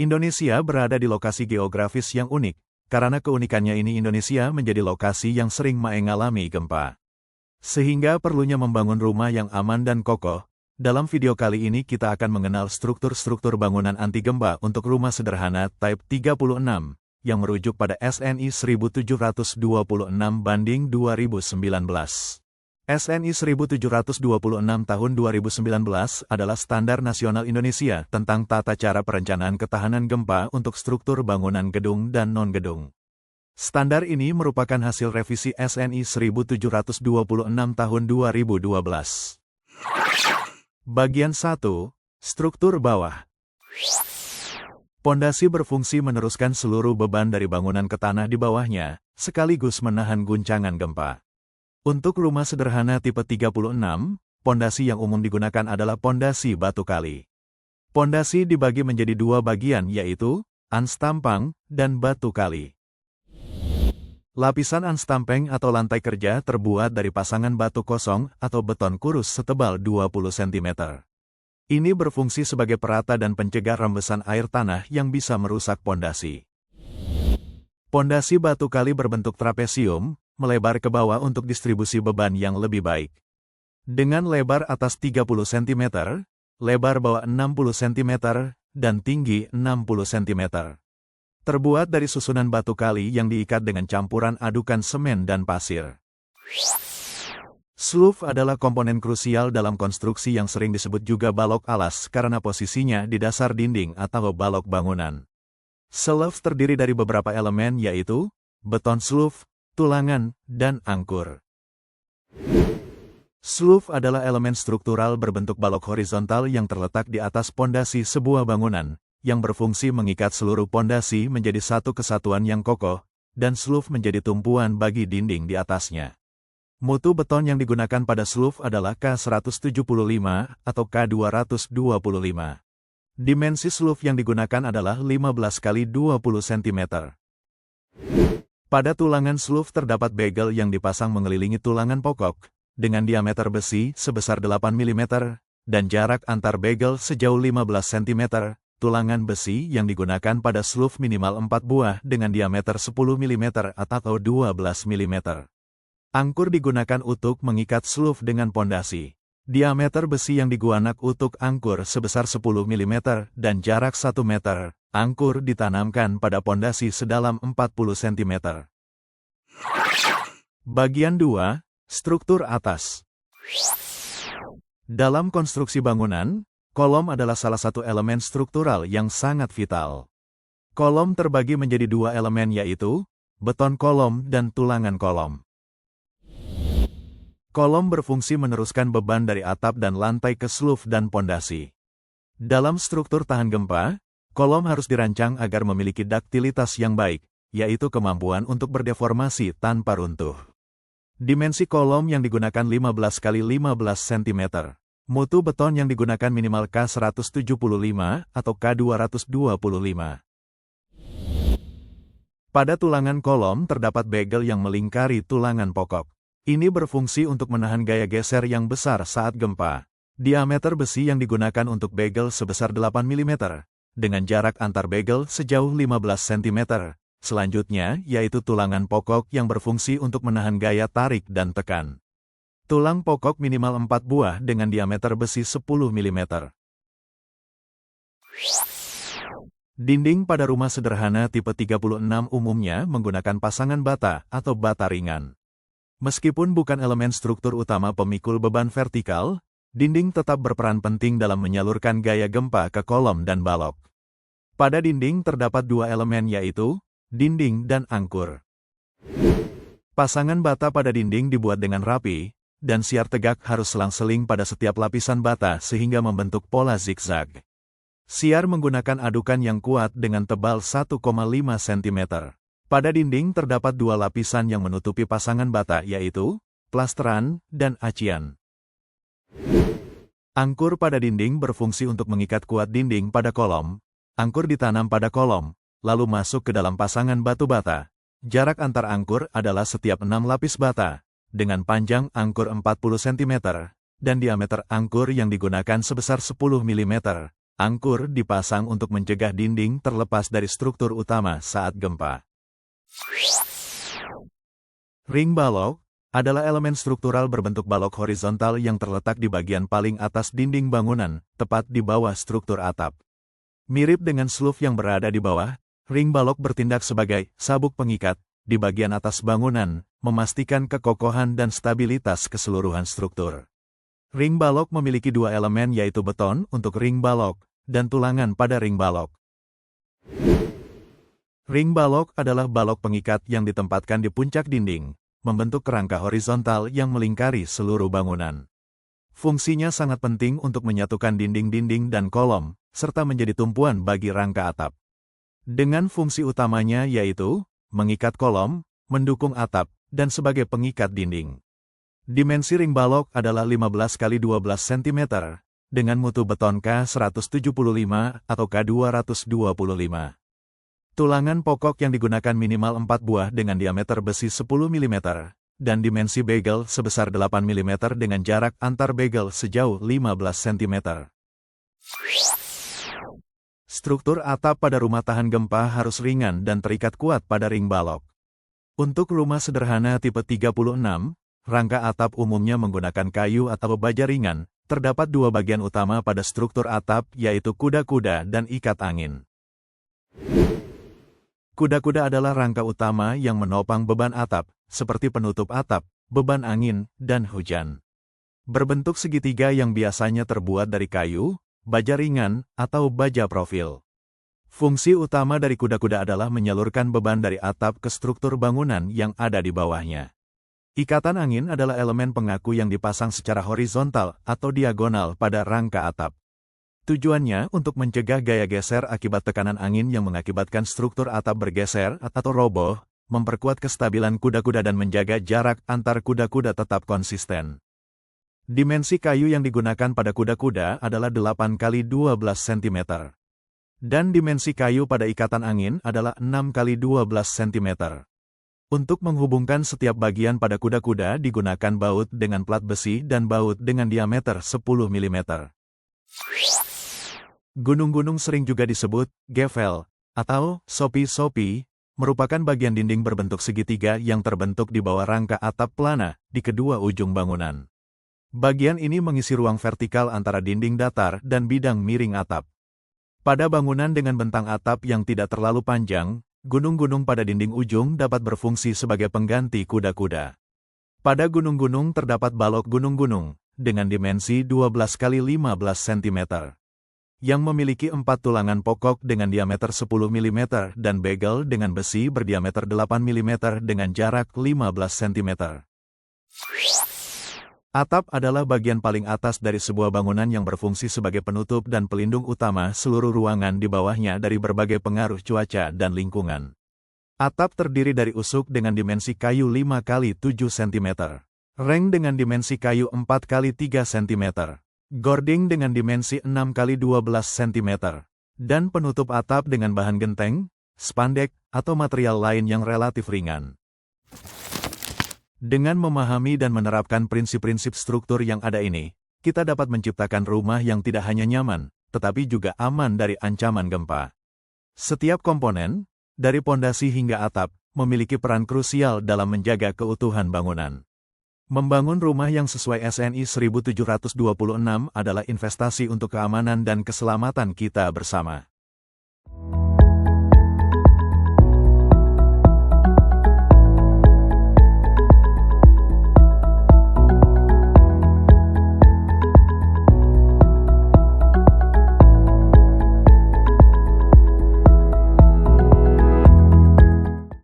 Indonesia berada di lokasi geografis yang unik. Karena keunikannya ini Indonesia menjadi lokasi yang sering mengalami gempa. Sehingga perlunya membangun rumah yang aman dan kokoh. Dalam video kali ini kita akan mengenal struktur-struktur bangunan anti gempa untuk rumah sederhana Type 36, yang merujuk pada SNI 1726 banding 2019. SNI 1726 tahun 2019 adalah Standar Nasional Indonesia tentang tata cara perencanaan ketahanan gempa untuk struktur bangunan gedung dan non-gedung. Standar ini merupakan hasil revisi SNI 1726 tahun 2012. Bagian 1. Struktur bawah. Pondasi berfungsi meneruskan seluruh beban dari bangunan ke tanah di bawahnya, sekaligus menahan guncangan gempa. Untuk rumah sederhana tipe 36, pondasi yang umum digunakan adalah pondasi batu kali. Pondasi dibagi menjadi dua bagian yaitu, anstampang dan batu kali. Lapisan anstampeng atau lantai kerja terbuat dari pasangan batu kosong atau beton kurus setebal 20 cm. Ini berfungsi sebagai perata dan pencegah rembesan air tanah yang bisa merusak pondasi. Pondasi batu kali berbentuk trapesium, melebar ke bawah untuk distribusi beban yang lebih baik. Dengan lebar atas 30 cm, lebar bawah 60 cm, dan tinggi 60 cm. Terbuat dari susunan batu kali yang diikat dengan campuran adukan semen dan pasir. Sloof adalah komponen krusial dalam konstruksi yang sering disebut juga balok alas karena posisinya di dasar dinding atau balok bangunan. Sloof terdiri dari beberapa elemen yaitu, beton sloof, tulangan, dan angkur. Sloof adalah elemen struktural berbentuk balok horizontal yang terletak di atas pondasi sebuah bangunan, yang berfungsi mengikat seluruh pondasi menjadi satu kesatuan yang kokoh, dan sloof menjadi tumpuan bagi dinding di atasnya. Mutu beton yang digunakan pada sloof adalah K175 atau K225. Dimensi sloof yang digunakan adalah 15 x 20 cm. Pada tulangan sloof terdapat bagel yang dipasang mengelilingi tulangan pokok, dengan diameter besi sebesar 8 mm, dan jarak antar bagel sejauh 15 cm. Tulangan besi yang digunakan pada sloof minimal 4 buah dengan diameter 10 mm atau 12 mm. Angkur digunakan untuk mengikat sloof dengan pondasi. Diameter besi yang digunakan untuk angkur sebesar 10 mm dan jarak 1 meter. Angkur ditanamkan pada pondasi sedalam 40 cm. Bagian 2. Struktur atas. Dalam konstruksi bangunan, kolom adalah salah satu elemen struktural yang sangat vital. Kolom terbagi menjadi dua elemen yaitu, beton kolom dan tulangan kolom. Kolom berfungsi meneruskan beban dari atap dan lantai ke sloof dan pondasi. Dalam struktur tahan gempa, kolom harus dirancang agar memiliki duktilitas yang baik, yaitu kemampuan untuk berdeformasi tanpa runtuh. Dimensi kolom yang digunakan 15 x 15 cm. Mutu beton yang digunakan minimal K175 atau K225. Pada tulangan kolom terdapat bagel yang melingkari tulangan pokok. Ini berfungsi untuk menahan gaya geser yang besar saat gempa. Diameter besi yang digunakan untuk bagel sebesar 8 mm. Dengan jarak antar bagel sejauh 15 cm. Selanjutnya, yaitu tulangan pokok yang berfungsi untuk menahan gaya tarik dan tekan. Tulang pokok minimal 4 buah dengan diameter besi 10 mm. Dinding pada rumah sederhana tipe 36 umumnya menggunakan pasangan bata atau bata ringan. Meskipun bukan elemen struktur utama pemikul beban vertikal, dinding tetap berperan penting dalam menyalurkan gaya gempa ke kolom dan balok. Pada dinding terdapat dua elemen yaitu, dinding dan angkur. Pasangan bata pada dinding dibuat dengan rapi, dan siar tegak harus selang-seling pada setiap lapisan bata sehingga membentuk pola zigzag. Siar menggunakan adukan yang kuat dengan tebal 1,5 cm. Pada dinding terdapat dua lapisan yang menutupi pasangan bata yaitu, plasteran dan acian. Angkur pada dinding berfungsi untuk mengikat kuat dinding pada kolom. Angkur ditanam pada kolom, lalu masuk ke dalam pasangan batu bata. Jarak antar angkur adalah setiap 6 lapis bata, dengan panjang angkur 40 cm, dan diameter angkur yang digunakan sebesar 10 mm. Angkur dipasang untuk mencegah dinding terlepas dari struktur utama saat gempa. Ring balok adalah elemen struktural berbentuk balok horizontal yang terletak di bagian paling atas dinding bangunan, tepat di bawah struktur atap. Mirip dengan sloof yang berada di bawah, ring balok bertindak sebagai sabuk pengikat di bagian atas bangunan, memastikan kekokohan dan stabilitas keseluruhan struktur. Ring balok memiliki dua elemen yaitu beton untuk ring balok dan tulangan pada ring balok. Ring balok adalah balok pengikat yang ditempatkan di puncak dinding, membentuk kerangka horizontal yang melingkari seluruh bangunan. Fungsinya sangat penting untuk menyatukan dinding-dinding dan kolom, serta menjadi tumpuan bagi rangka atap. Dengan fungsi utamanya yaitu mengikat kolom, mendukung atap, dan sebagai pengikat dinding. Dimensi ring balok adalah 15 x 12 cm, dengan mutu beton K175 atau K225. Tulangan pokok yang digunakan minimal 4 buah dengan diameter besi 10 mm, dan dimensi bagel sebesar 8 mm dengan jarak antar bagel sejauh 15 cm. Struktur atap pada rumah tahan gempa harus ringan dan terikat kuat pada ring balok. Untuk rumah sederhana tipe 36, rangka atap umumnya menggunakan kayu atau baja ringan. Terdapat dua bagian utama pada struktur atap yaitu kuda-kuda dan ikat angin. Kuda-kuda adalah rangka utama yang menopang beban atap, seperti penutup atap, beban angin, dan hujan. Berbentuk segitiga yang biasanya terbuat dari kayu, baja ringan, atau baja profil. Fungsi utama dari kuda-kuda adalah menyalurkan beban dari atap ke struktur bangunan yang ada di bawahnya. Ikatan angin adalah elemen pengaku yang dipasang secara horizontal atau diagonal pada rangka atap. Tujuannya untuk mencegah gaya geser akibat tekanan angin yang mengakibatkan struktur atap bergeser atau roboh, memperkuat kestabilan kuda-kuda dan menjaga jarak antar kuda-kuda tetap konsisten. Dimensi kayu yang digunakan pada kuda-kuda adalah 8 x 12 cm. Dan dimensi kayu pada ikatan angin adalah 6 x 12 cm. Untuk menghubungkan setiap bagian pada kuda-kuda digunakan baut dengan plat besi dan baut dengan diameter 10 mm. Gunung-gunung sering juga disebut gevel atau sopi-sopi, merupakan bagian dinding berbentuk segitiga yang terbentuk di bawah rangka atap pelana di kedua ujung bangunan. Bagian ini mengisi ruang vertikal antara dinding datar dan bidang miring atap. Pada bangunan dengan bentang atap yang tidak terlalu panjang, gunung-gunung pada dinding ujung dapat berfungsi sebagai pengganti kuda-kuda. Pada gunung-gunung terdapat balok gunung-gunung, dengan dimensi 12 x 15 cm, yang memiliki 4 tulangan pokok dengan diameter 10 mm dan bagel dengan besi berdiameter 8 mm dengan jarak 15 cm. Atap adalah bagian paling atas dari sebuah bangunan yang berfungsi sebagai penutup dan pelindung utama seluruh ruangan di bawahnya dari berbagai pengaruh cuaca dan lingkungan. Atap terdiri dari usuk dengan dimensi kayu 5 x 7 cm, reng dengan dimensi kayu 4 x 3 cm, gording dengan dimensi 6 x 12 cm, dan penutup atap dengan bahan genteng, spandek, atau material lain yang relatif ringan. Dengan memahami dan menerapkan prinsip-prinsip struktur yang ada ini, kita dapat menciptakan rumah yang tidak hanya nyaman, tetapi juga aman dari ancaman gempa. Setiap komponen, dari pondasi hingga atap, memiliki peran krusial dalam menjaga keutuhan bangunan. Membangun rumah yang sesuai SNI 1726 adalah investasi untuk keamanan dan keselamatan kita bersama.